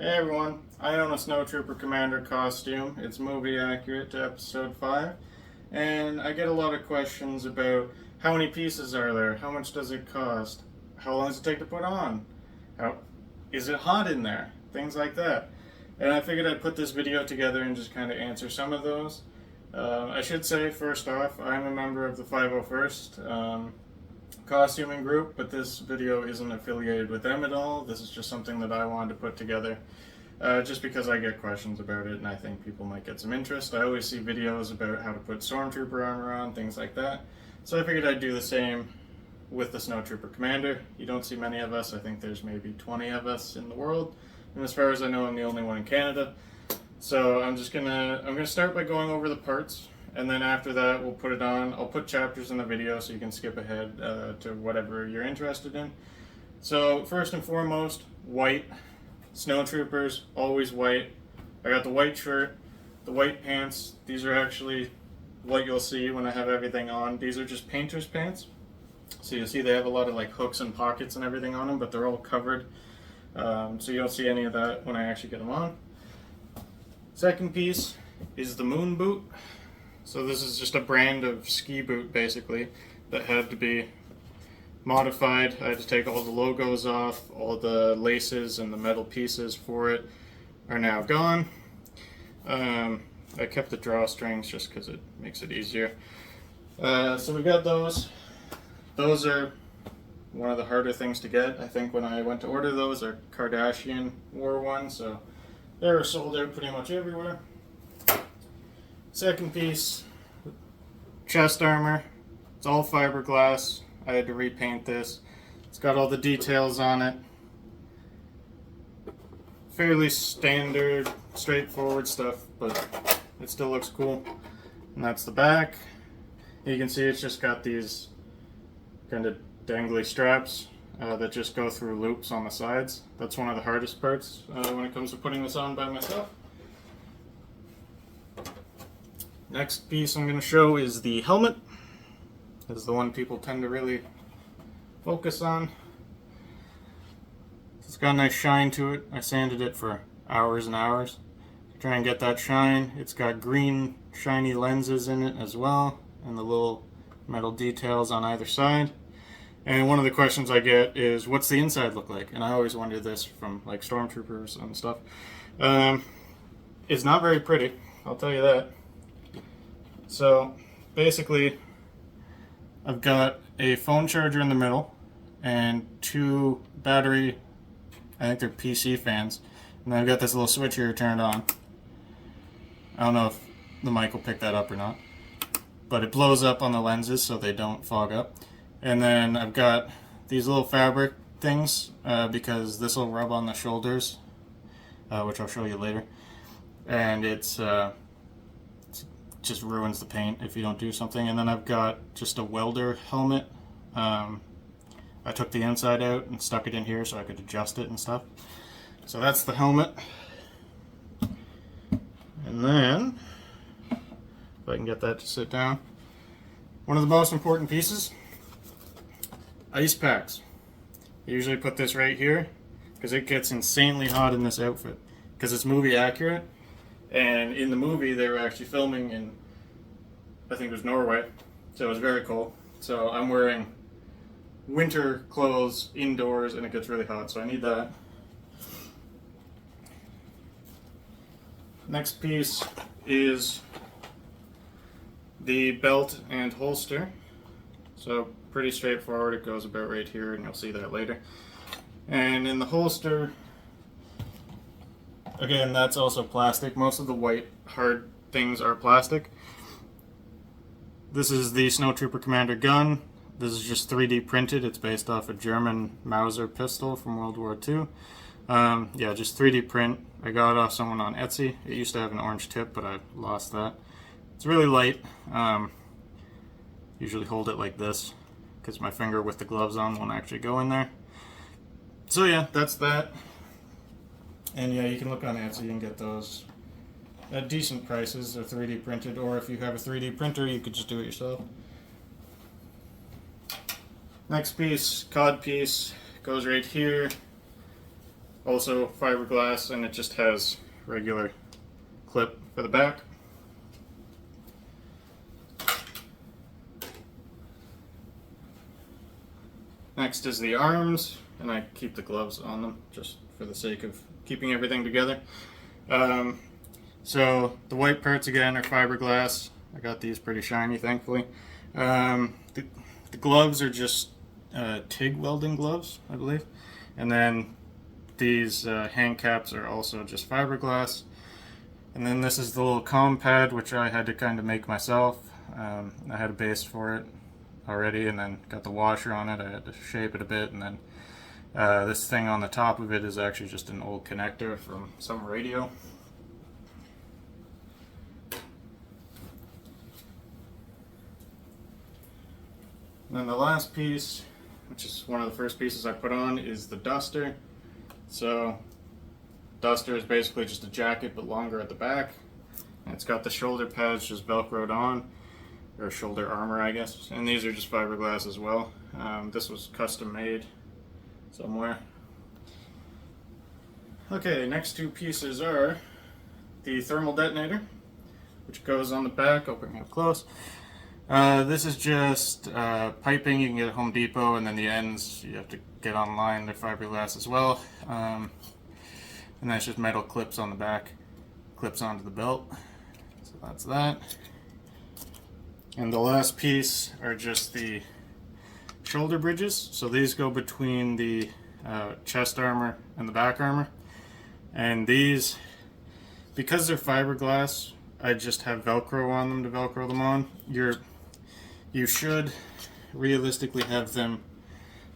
Hey everyone, I own a Snowtrooper Commander costume. It's movie accurate to episode 5. And I get a lot of questions about how many pieces are there, how much does it cost, how long does it take to put on, how is it hot in there, things like that. And I figured I'd put this video together and just kind of answer some of those. I should say first off, I'm a member of the 501st costuming group, but this video isn't affiliated with them at all. This is just something that I wanted to put together just because I get questions about it and I think people might get some interest. I always see videos about how to put Stormtrooper armor on, things like that. So I figured I'd do the same with the Snowtrooper Commander. You don't see many of us. I think there's maybe 20 of us in the world, and as far as I know, I'm the only one in Canada. So I'm gonna start by going over the parts, and then after that we'll put it on. I'll put chapters in the video so you can skip ahead to whatever you're interested in. So first and foremost, white. Snowtroopers, always white. I got the white shirt, the white pants. These are actually what you'll see when I have everything on. These are just painter's pants. So you'll see they have a lot of like hooks and pockets and everything on them, but they're all covered. So you don't see any of that when I actually get them on. Second piece is the moon boot. So this is just a brand of ski boot basically that had to be modified. I had to take all the logos off, all the laces and the metal pieces for it are now gone. I kept the drawstrings just because it makes it easier. So we got those. Those are one of the harder things to get. I think when I went to order those, our Kardashian wore one, so they were sold out pretty much everywhere. Second piece, chest armor. It's all fiberglass. I had to repaint this. It's got all the details on it. Fairly standard, straightforward stuff, but it still looks cool. And that's the back. You can see it's just got these kind of dangly straps that just go through loops on the sides. That's one of the hardest parts when it comes to putting this on by myself. Next piece I'm going to show is the helmet. This is the one people tend to really focus on. It's got a nice shine to it. I sanded it for hours and hours to try and get that shine. It's got green shiny lenses in it as well, and the little metal details on either side. And one of the questions I get is, what's the inside look like? And I always wonder this from like stormtroopers and stuff. It's not very pretty, I'll tell you that. So basically, I've got a phone charger in the middle and two battery, I think they're PC fans, and then I've got this little switch here turned on. I don't know if the mic will pick that up or not, but it blows up on the lenses so they don't fog up. And then I've got these little fabric things because this will rub on the shoulders, which I'll show you later, and it's just ruins the paint if you don't do something. And then I've got just a welder helmet. I took the inside out and stuck it in here so I could adjust it and stuff. So that's the helmet. And then, if I can get that to sit down, one of the most important pieces, ice packs. I usually put this right here because it gets insanely hot in this outfit because it's movie accurate. And in the movie, they were actually filming in, I think it was Norway, so it was very cold. So I'm wearing winter clothes indoors, and it gets really hot, so I need that. Next piece is the belt and holster. So pretty straightforward. It goes about right here, and you'll see that later. And in the holster, again, that's also plastic. Most of the white hard things are plastic. This is the Snowtrooper Commander gun. This is just 3D printed. It's based off a German Mauser pistol from World War II. Yeah, just 3D print. I got it off someone on Etsy. It used to have an orange tip, but I lost that. It's really light. Usually hold it like this because my finger with the gloves on won't actually go in there. So yeah, that's that. And yeah, you can look on Etsy and get those at decent prices. They're 3D printed, or if you have a 3D printer, you could just do it yourself. Next piece, Codpiece, goes right here. Also fiberglass, and it just has regular clip for the back. Next is the arms, and I keep the gloves on them just for the sake of keeping everything together. So the white parts again are fiberglass. I got these pretty shiny, thankfully. The gloves are just TIG welding gloves, I believe. And then these hand caps are also just fiberglass. And then this is the little Commpad, which I had to kind of make myself. I had a base for it already, and then got the washer on it. I had to shape it a bit, and then this thing on the top of it is actually just an old connector from some radio. And then the last piece, which is one of the first pieces I put on, is the duster. So duster is basically just a jacket but longer at the back. And it's got the shoulder pads just velcroed on, or shoulder armor I guess. And these are just fiberglass as well. This was custom made somewhere. Okay, next two pieces are the thermal detonator, which goes on the back. I'll bring it up close. This is just piping you can get at Home Depot, and then the ends you have to get online. They're fiberglass as well. And that's just metal clips on the back, clips onto the belt. So that's that. And the last piece are just the shoulder bridges. So these go between the chest armor and the back armor. And these, because they're fiberglass, I just have Velcro on them to Velcro them on. You should realistically have them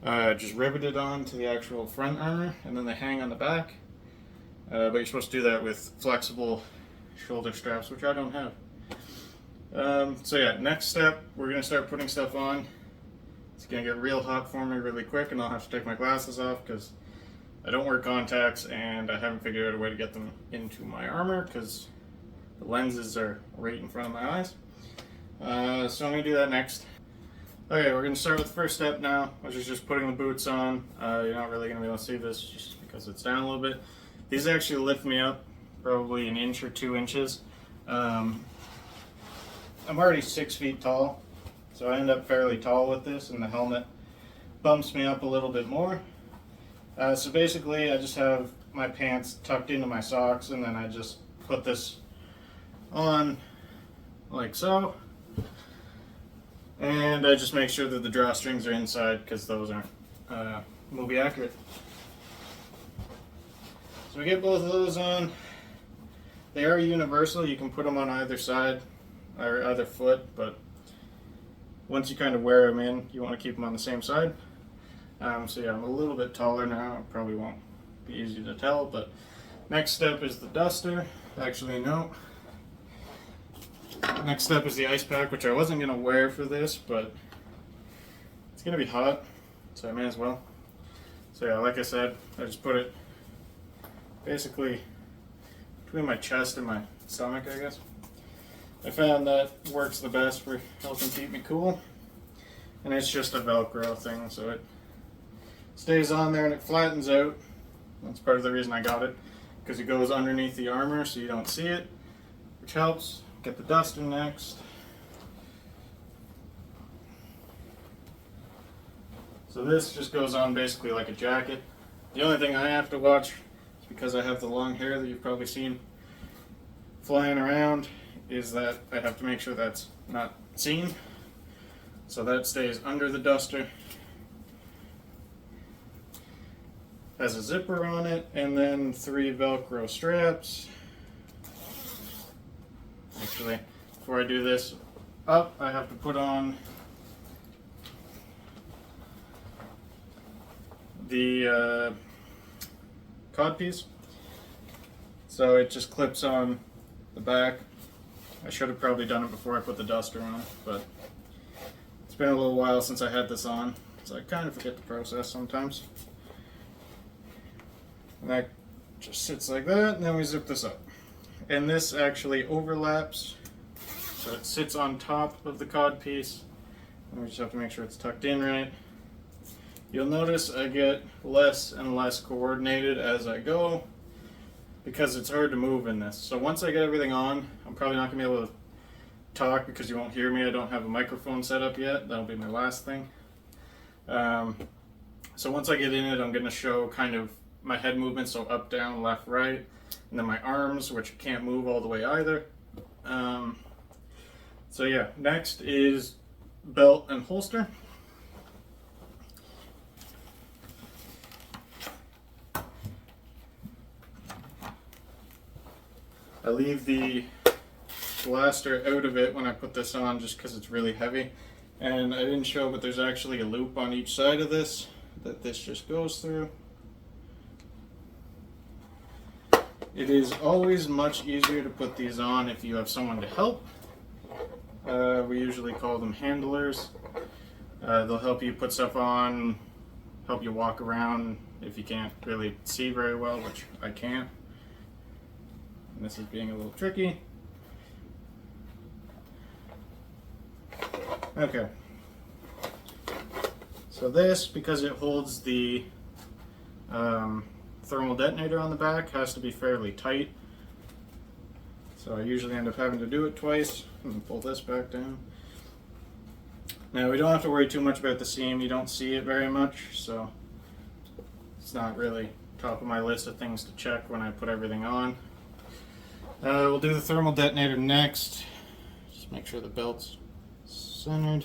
just riveted on to the actual front armor, and then they hang on the back. But you're supposed to do that with flexible shoulder straps, which I don't have. So yeah, next step, we're going to start putting stuff on. It's going to get real hot for me really quick, and I'll have to take my glasses off because I don't wear contacts, and I haven't figured out a way to get them into my armor because the lenses are right in front of my eyes. So I'm going to do that next. Okay, we're going to start with the first step now, which is just putting the boots on. You're not really going to be able to see this just because it's down a little bit. These actually lift me up probably an inch or 2 inches. I'm already 6 feet tall, so I end up fairly tall with this, and the helmet bumps me up a little bit more. So basically I just have my pants tucked into my socks, and then I just put this on like so, and I just make sure that the drawstrings are inside because those aren't movie accurate. So we get both of those on. They are universal, you can put them on either side or either foot, but once you kind of wear them in, you want to keep them on the same side. So yeah, I'm a little bit taller now. It probably won't be easy to tell, but next step is the duster. Actually, no. Next step is the ice pack, which I wasn't going to wear for this, but it's going to be hot, so I may as well. So yeah, like I said, I just put it basically between my chest and my stomach, I guess. I found that works the best for helping keep me cool. And it's just a Velcro thing, so it stays on there and it flattens out. That's part of the reason I got it, because it goes underneath the armor so you don't see it, which helps. Get the duster next. So this just goes on basically like a jacket. The only thing I have to watch is, because I have the long hair that you've probably seen flying around, is that I have to make sure that's not seen. So that stays under the duster. Has a zipper on it, and then 3 Velcro straps. Actually, before I do this up, I have to put on the Codpiece. So it just clips on the back. I should have probably done it before I put the duster on, but it's been a little while since I had this on, so I kind of forget the process sometimes. And that just sits like that, and then we zip this up. And this actually overlaps, so it sits on top of the Codpiece. And we just have to make sure it's tucked in right. You'll notice I get less and less coordinated as I go because it's hard to move in this. So once I get everything on, I'm probably not going to be able to talk because you won't hear me. I don't have a microphone set up yet. That'll be my last thing. So once I get in it, I'm going to show kind of my head movement, so up, down, left, right, and then my arms, which can't move all the way either. So yeah, next is belt and holster. I leave the blaster out of it when I put this on just because it's really heavy. And I didn't show, but there's actually a loop on each side of this that this just goes through. It is always much easier to put these on if you have someone to help. We usually call them handlers. They'll help you put stuff on, help you walk around if you can't really see very well, which I can't. And this is being a little tricky. Okay. So this, because it holds the thermal detonator on the back, has to be fairly tight. So I usually end up having to do it twice. And pull this back down. Now we don't have to worry too much about the seam. You don't see it very much, so it's not really top of my list of things to check when I put everything on. We'll do the thermal detonator next. Just make sure the belt's centered.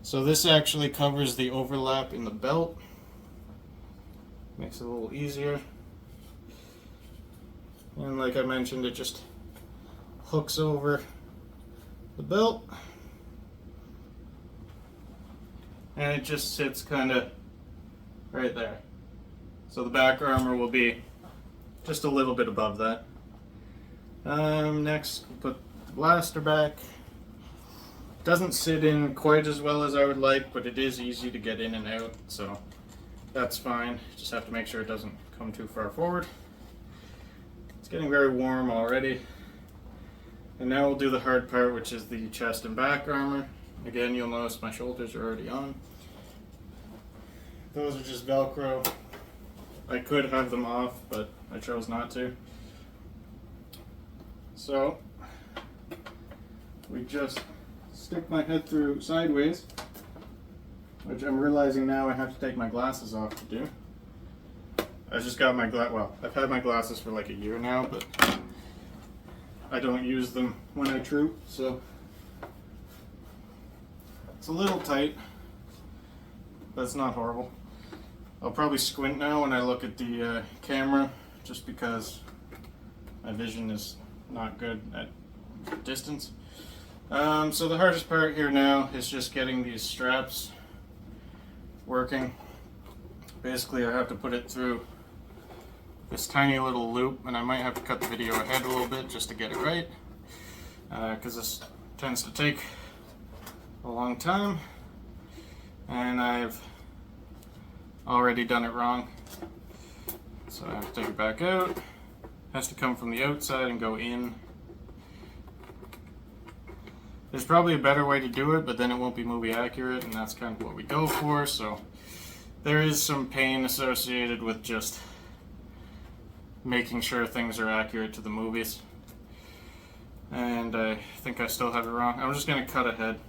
So this actually covers the overlap in the belt. Makes it a little easier. And like I mentioned, it just hooks over the belt. And it just sits kind of right there. So the back armor will be just a little bit above that. Next, we'll put the blaster back. Doesn't sit in quite as well as I would like, but it is easy to get in and out, so that's fine. Just have to make sure it doesn't come too far forward. It's getting very warm already. And now we'll do the hard part, which is the chest and back armor. Again, you'll notice my shoulders are already on. Those are just Velcro. I could have them off, but I chose not to. So, we just stick my head through sideways, which I'm realizing now I have to take my glasses off to do. I just got my well, I've had my glasses for like a year now, but I don't use them when I troop, so it's a little tight, but it's not horrible. I'll probably squint now when I look at the camera, just because my vision is not good at distance. So the hardest part here now is just getting these straps working. Basically I have to put it through this tiny little loop, and I might have to cut the video ahead a little bit just to get it right, because this tends to take a long time and I've already done it wrong. So I have to take it back out. It has to come from the outside and go in. There's probably a better way to do it, but then it won't be movie accurate, and that's kind of what we go for. So there is some pain associated with just making sure things are accurate to the movies. And I think I still have it wrong. I'm just going to cut ahead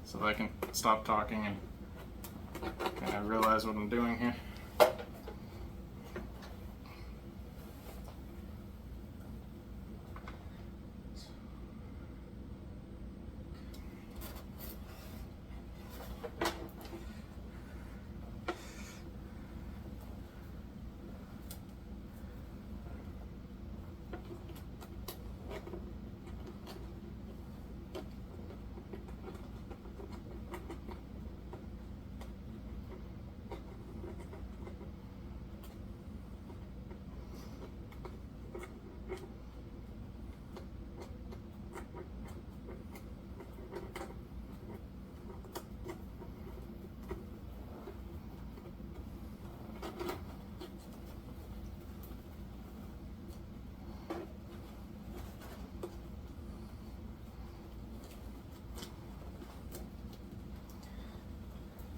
so that I can stop talking and kind of realize what I'm doing here.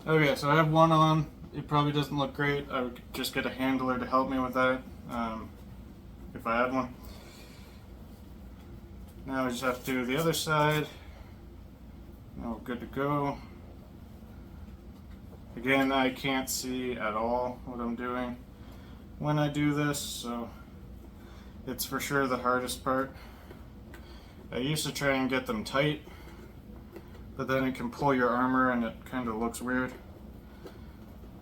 Okay, so I have one on. it probably doesn't look great. I would just get a handler to help me with that, if I had one. Now I just have to do the other side. Now we're good to go. Again, I can't see at all what I'm doing when I do this, so it's for sure the hardest part. I used to try and get them tight, but then it can pull your armor and it kind of looks weird.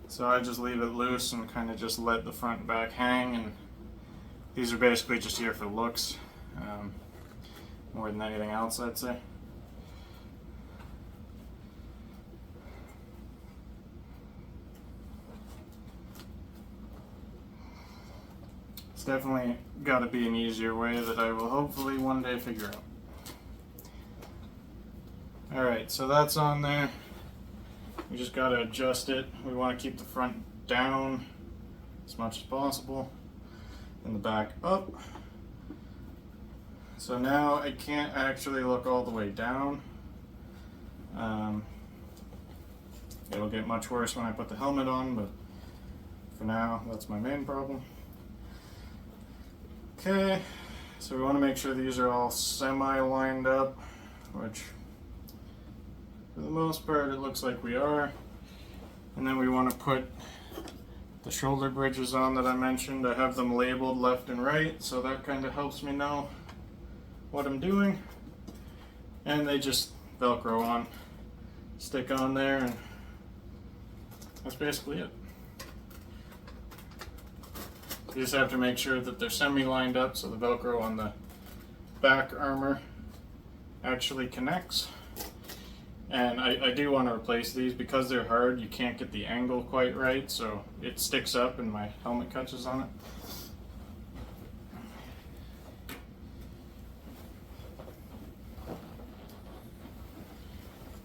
So I just leave it loose and kind of just let the front and back hang, and these are basically just here for looks, more than anything else, I'd say. It's definitely got to be an easier way that I will hopefully one day figure out. Alright, so that's on there. We just got to adjust it. We want to keep the front down as much as possible and the back up. So now I can't actually look all the way down. It'll get much worse when I put the helmet on, but for now that's my main problem. Okay, so we want to make sure these are all semi-lined up, which for the most part it looks like we are. And then we want to put the shoulder bridges on that I mentioned. I have them labeled left and right, so that kind of helps me know what I'm doing. And they just Velcro on, stick on there, and that's basically it. You just have to make sure that they're semi-lined up so the Velcro on the back armor actually connects. And I do want to replace these because they're hard. You can't get the angle quite right, so it sticks up and my helmet catches on it.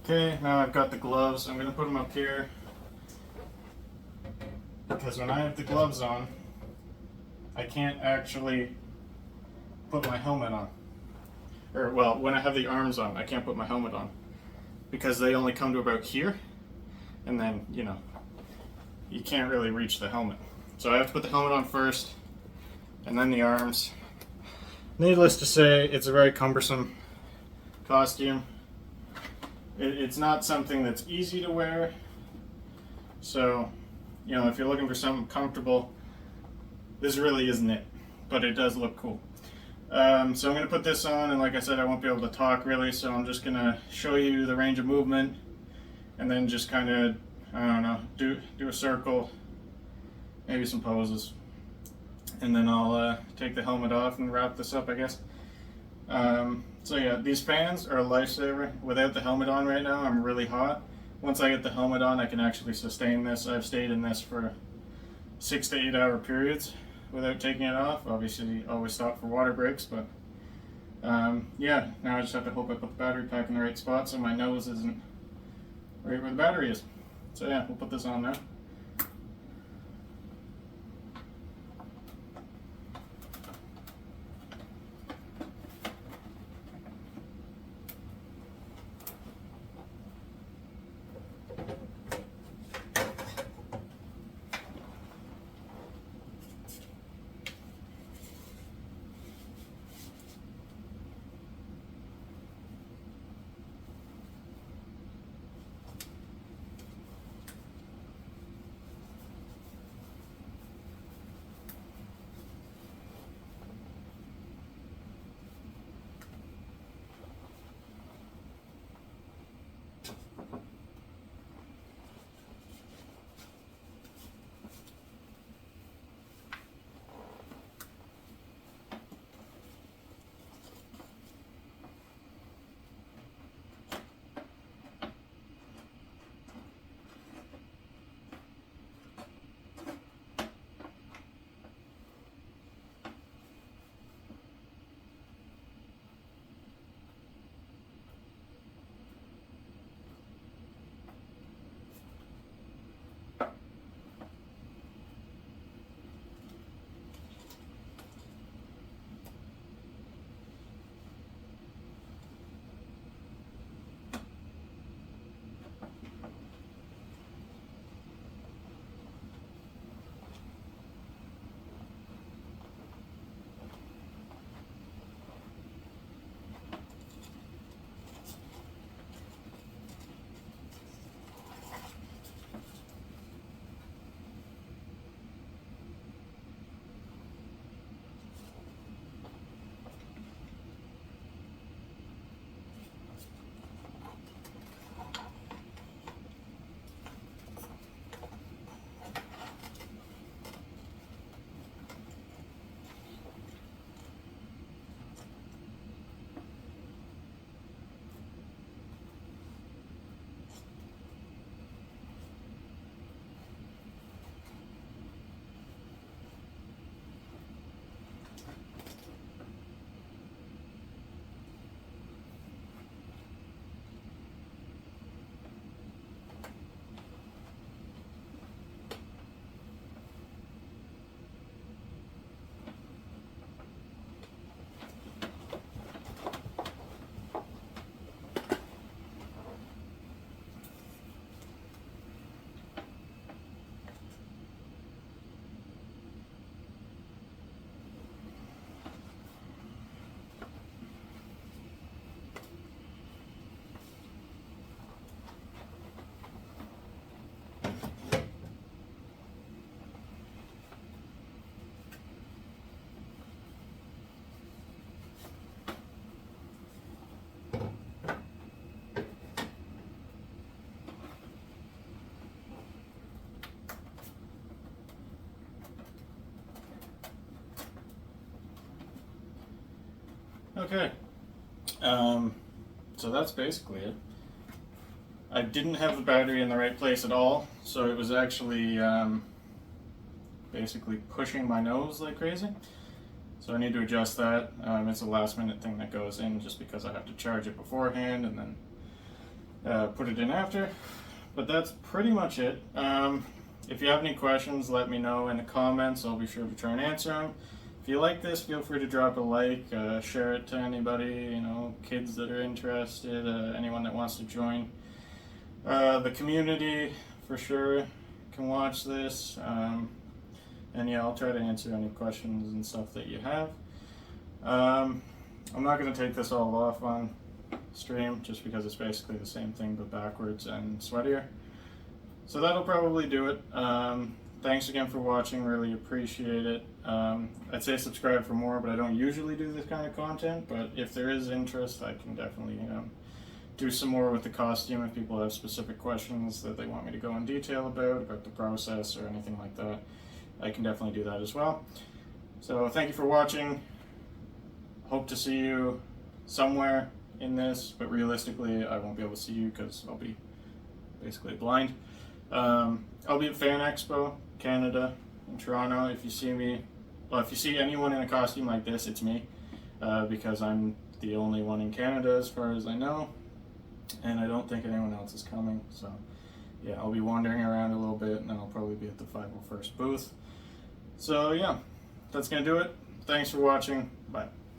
Okay, now I've got the gloves. I'm going to put them up here because when I have the gloves on, I can't actually put my helmet on. Or, well, when I have the arms on, I can't put my helmet on because they only come to about here, and then, you know, you can't really reach the helmet. So I have to put the helmet on first, and then the arms. Needless to say, it's a very cumbersome costume. It's not something that's easy to wear, so, you know, if you're looking for something comfortable, this really isn't it, but it does look cool. So I'm going to put this on, and like I said, I won't be able to talk really, so I'm just going to show you the range of movement, and then just kind of, I don't know, do a circle, maybe some poses, and then I'll take the helmet off and wrap this up, I guess. So yeah, these fans are a lifesaver. Without the helmet on right now, I'm really hot. Once I get the helmet on, I can actually sustain this. I've stayed in this for 6 to 8 hour periods without taking it off. Obviously, always stop for water breaks, but yeah, now I just have to hope I put the battery pack in the right spot so my nose isn't right where the battery is. So yeah, we'll put this on now. Okay, so that's basically it. I didn't have the battery in the right place at all, so it was actually basically pushing my nose like crazy. So I need to adjust that. It's a last minute thing that goes in just because I have to charge it beforehand and then put it in after. But that's pretty much it. If you have any questions, let me know in the comments. I'll be sure to try and answer them. If you like this, feel free to drop a like, share it to anybody, you know, kids that are interested, anyone that wants to join the community for sure can watch this. And yeah, I'll try to answer any questions and stuff that you have. I'm not going to take this all off on stream just because it's basically the same thing but backwards and sweatier. So that'll probably do it. Thanks again for watching, really appreciate it. I'd say subscribe for more, but I don't usually do this kind of content, but if there is interest, I can definitely do some more with the costume if people have specific questions that they want me to go in detail about the process or anything like that. I can definitely do that as well. So thank you for watching. Hope to see you somewhere in this, but realistically I won't be able to see you because I'll be basically blind. I'll be at Fan Expo Canada in Toronto. If you see me, well, if you see anyone in a costume like this, it's me, because I'm the only one in Canada as far as I know, and I don't think anyone else is coming. So yeah, I'll be wandering around a little bit, and then I'll probably be at the 501st booth. So yeah, that's gonna do it. Thanks for watching. Bye.